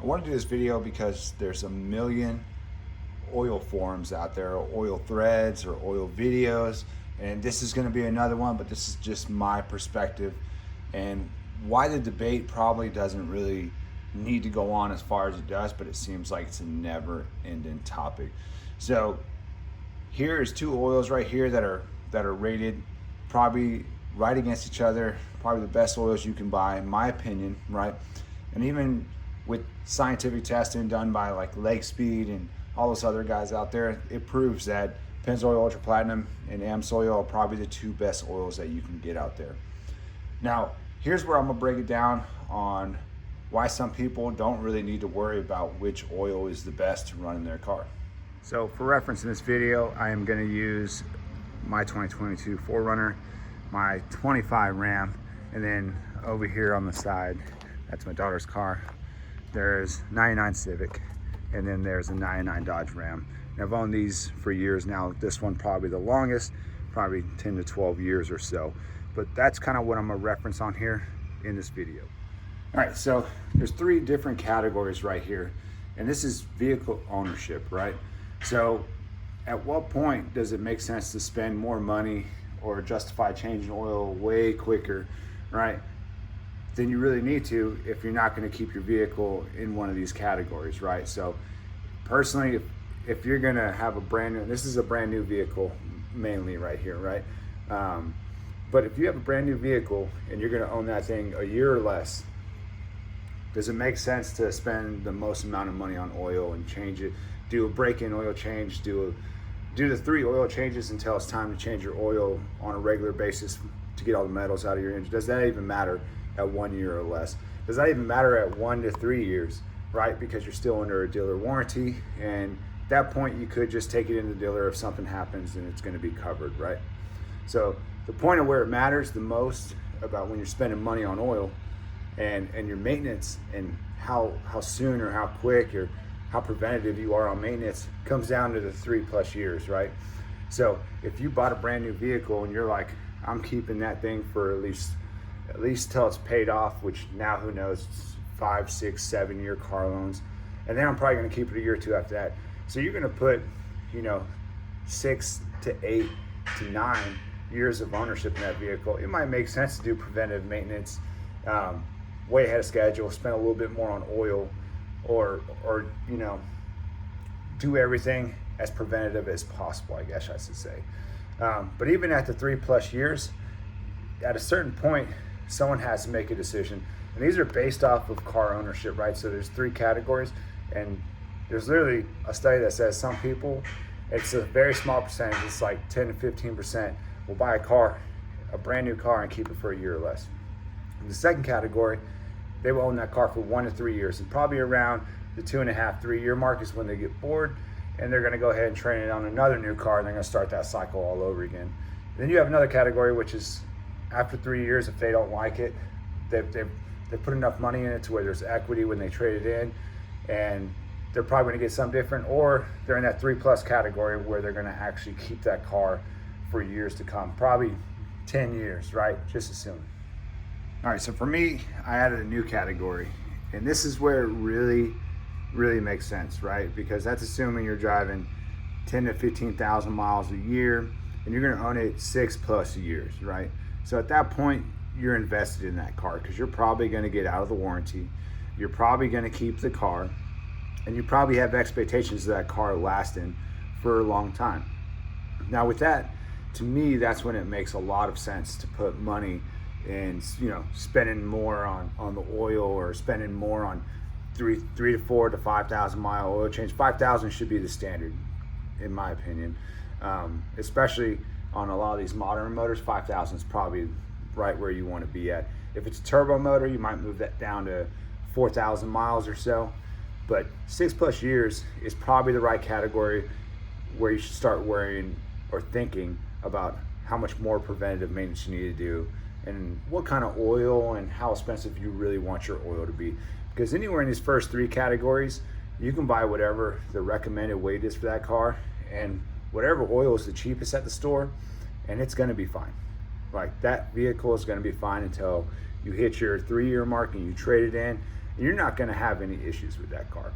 I want to do this video because there's a million oil forums out there, or oil threads or oil videos, and this is going to be another one, but this is just my perspective and why the debate probably doesn't really need to go on as far as it does, but it seems like it's a never-ending topic. So here's two oils right here that are rated probably right against each other, probably the best oils you can buy in my opinion, right? And even with scientific testing done by like Lake Speed and all those other guys out there, it proves that Pennzoil Ultra Platinum and AMSOIL are probably the two best oils that you can get out there. Now, here's where I'm gonna break it down on why some people don't really need to worry about which oil is the best to run in their car. So for reference in this video, I am gonna use my 2022 4Runner, my 25 Ram, and then over here on the side, that's my daughter's car, there's 99 Civic, and then there's a 99 Dodge Ram. And I've owned these for years now. This one probably the longest, probably 10 to 12 years or so. But that's kind of what I'm gonna reference on here in this video. All right, so there's three different categories right here, and this is vehicle ownership, right? So at what point does it make sense to spend more money or justify changing oil way quicker, right, than you really need to if you're not going to keep your vehicle in one of these categories, right? So personally, if you're going to have a brand new, this is a brand new vehicle mainly right here, right? But if you have a brand new vehicle and you're going to own that thing a year or less, does it make sense to spend the most amount of money on oil and change it, do a break-in oil change, do the 3 oil changes until it's time to change your oil on a regular basis to get all the metals out of your engine? Does that even matter at 1 year or less? Does that even matter at 1 to 3 years, right? Because you're still under a dealer warranty, and at that point you could just take it in the dealer if something happens and it's going to be covered, right? So the point of where it matters the most about when you're spending money on oil and your maintenance and how soon or how quick or how preventative you are on maintenance comes down to the 3+ years, right? So if you bought a brand new vehicle and you're like, I'm keeping that thing for at least till it's paid off, which now who knows, it's 5, 6, 7 year car loans, and then I'm probably going to keep it a year or two after that. So you're going to put, 6 to 8 to 9 years of ownership in that vehicle. It might make sense to do preventive maintenance way ahead of schedule, spend a little bit more on oil, or do everything as preventative as possible, I guess I should say. But even at the 3+ years, at a certain point, someone has to make a decision. And these are based off of car ownership, right? So there's 3 categories, and there's literally a study that says some people, it's a very small percentage, it's like 10 to 15% will buy a brand new car and keep it for a year or less. In the second category, they will own that car for 1 to 3 years, and probably around the 2.5, 3 year mark is when they get bored and they're gonna go ahead and train it on another new car, and they're gonna start that cycle all over again. And then you have another category, which is after 3 years, if they don't like it, they've put enough money in it to where there's equity when they trade it in, and they're probably gonna get something different, or they're in that 3+ category where they're gonna actually keep that car for years to come, probably 10 years, right? Just assume. All right, so for me, I added a new category, and this is where it really makes sense, right? Because that's assuming you're driving 10 to 15,000 miles a year, and you're gonna own it 6+ years, right? So at that point, you're invested in that car because you're probably gonna get out of the warranty, you're probably gonna keep the car, and you probably have expectations of that car lasting for a long time. Now with that, to me, that's when it makes a lot of sense to put money and spending more on the oil, or spending more on 3 to 4 to 5,000 mile oil change. 5,000 should be the standard, in my opinion. Especially on a lot of these modern motors, 5,000 is probably right where you want to be at. If it's a turbo motor, you might move that down to 4,000 miles or so. But 6+ years is probably the right category where you should start worrying or thinking about how much more preventative maintenance you need to do, and what kind of oil and how expensive you really want your oil to be. Because anywhere in these first 3 categories, you can buy whatever the recommended weight is for that car, and whatever oil is the cheapest at the store, and it's gonna be fine. Like, that vehicle is gonna be fine until you hit your 3 year mark and you trade it in, And you're not going to have any issues with that car.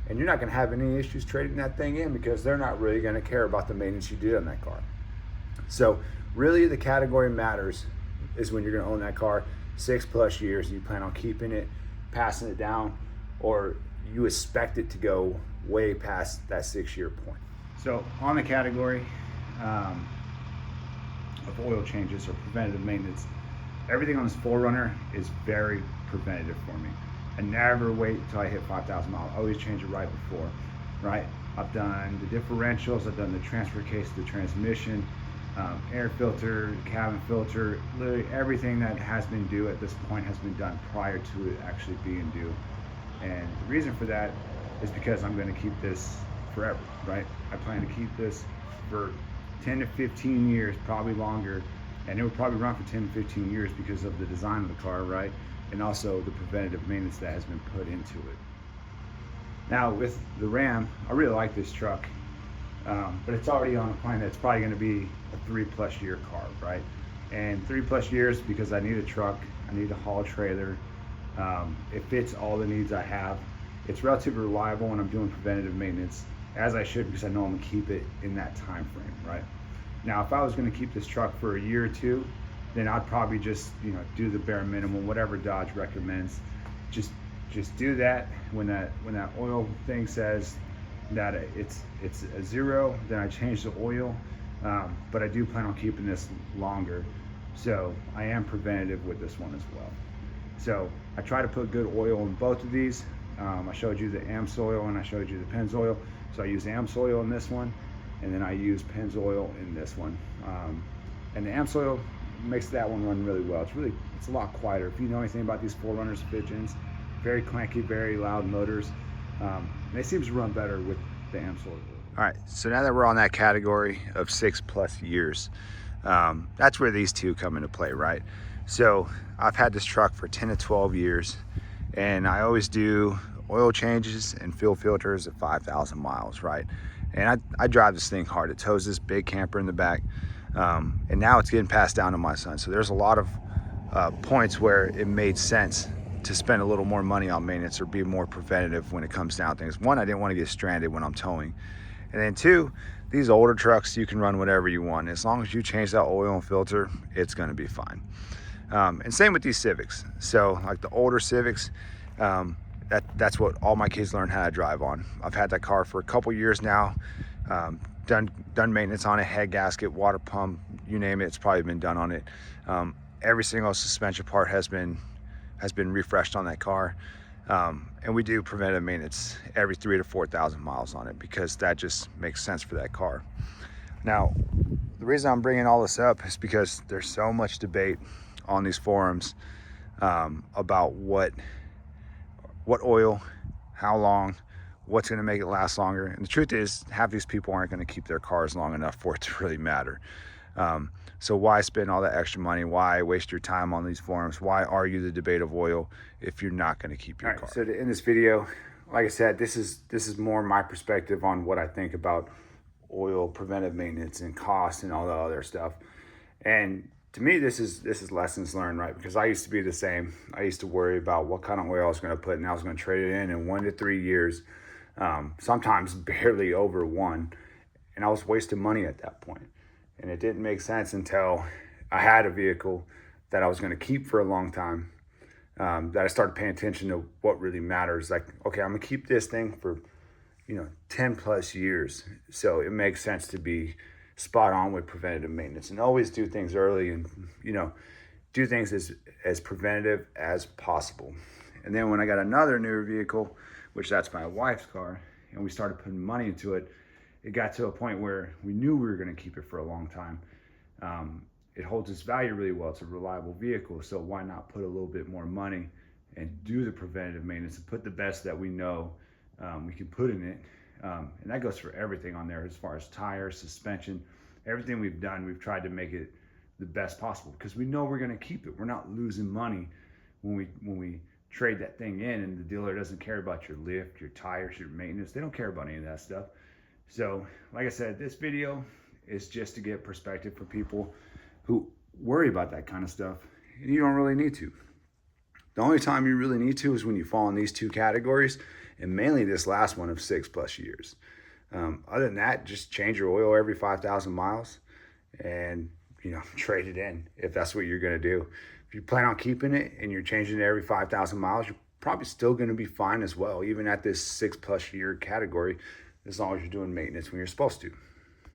And you're not going to have any issues trading that thing in because they're not really going to care about the maintenance you did on that car. So really the category matters is when you're going to own that car 6+ years and you plan on keeping it, passing it down, or you expect it to go way past that 6-year point. So on the category of oil changes or preventative maintenance, everything on this 4Runner is very preventative for me. I never wait until I hit 5,000 miles. I always change it right before, right? I've done the differentials, I've done the transfer case, the transmission, air filter, cabin filter, literally everything that has been due at this point has been done prior to it actually being due. And the reason for that is because I'm going to keep this forever, right? I plan to keep this for 10 to 15 years, probably longer, and it would probably run for 10 to 15 years because of the design of the car, right? And also the preventative maintenance that has been put into it. Now with the Ram, I really like this truck, but it's already on a plan that's probably going to be a 3+ year car, right? And 3+ years because I need a truck, I need to haul a trailer. It fits all the needs I have. It's relatively reliable when I'm doing preventative maintenance, as I should, because I know I'm gonna keep it in that time frame, right? Now, if I was gonna keep this truck for a year or two, then I'd probably just, do the bare minimum, whatever Dodge recommends. Just do that. When that oil thing says that it's a 0, then I change the oil. But I do plan on keeping this longer, so I am preventative with this one as well. So I try to put good oil in both of these. I showed you the AMSOIL and I showed you the Pennzoil. So I use AMSOIL in this one, and then I use Pennzoil in this one. And the AMSOIL makes that one run really well. It's a lot quieter. If you know anything about these 4Runners fifth gens, very clanky, very loud motors. They seem to run better with the AMSOIL. All right, so now that we're on that category of 6+ years, that's where these two come into play, right? So I've had this truck for 10 to 12 years, and I always do oil changes and fuel filters at 5,000 miles, right? And I drive this thing hard. It tows this big camper in the back, and now it's getting passed down to my son. So there's a lot of points where it made sense to spend a little more money on maintenance or be more preventative when it comes down to things. One, I didn't want to get stranded when I'm towing. And then two, these older trucks, you can run whatever you want. As long as you change that oil and filter, it's gonna be fine. And same with these Civics. So like the older Civics, that's what all my kids learned how to drive on. I've had that car for a couple years now, done maintenance on it, head gasket, water pump, you name it, it's probably been done on it. Every single suspension part has been refreshed on that car. And we do preventive maintenance every 3,000 to 4,000 miles on it because that just makes sense for that car. Now, the reason I'm bringing all this up is because there's so much debate on these forums about what oil, how long, what's going to make it last longer. And the truth is, half these people aren't going to keep their cars long enough for it to really matter. So why spend all that extra money? Why waste your time on these forums? Why argue the debate of oil if you're not going to keep your car? So to end this video, like I said, this is more my perspective on what I think about oil, preventive maintenance, and cost, and all the other stuff. And to me, this is lessons learned, right? Because I used to be the same. I used to worry about what kind of oil I was going to put, and I was going to trade it in 1 to 3 years, sometimes barely over 1, and I was wasting money at that point. And it didn't make sense until I had a vehicle that I was going to keep for a long time, that I started paying attention to what really matters. Like, okay, I'm going to keep this thing for 10+ years, so it makes sense to be spot on with preventative maintenance and always do things early and do things as preventative as possible. And then when I got another newer vehicle, which that's my wife's car, and we started putting money into it, it got to a point where we knew we were going to keep it for a long time. It holds its value really well. It's a reliable vehicle, so why not put a little bit more money and do the preventative maintenance and put the best that we know we can put in it. And that goes for everything on there as far as tires, suspension, everything we've done. We've tried to make it the best possible because we know we're going to keep it. We're not losing money when we trade that thing in, and the dealer doesn't care about your lift, your tires, your maintenance. They don't care about any of that stuff. So like I said, this video is just to get perspective for people who worry about that kind of stuff, and you don't really need to. The only time you really need to is when you fall in these two categories, and mainly this last one of 6+ years. Other than that, just change your oil every 5,000 miles and, you know, trade it in if that's what you're going to do. If you plan on keeping it and you're changing it every 5,000 miles, you're probably still going to be fine as well, even at this 6+ year category, as long as you're doing maintenance when you're supposed to.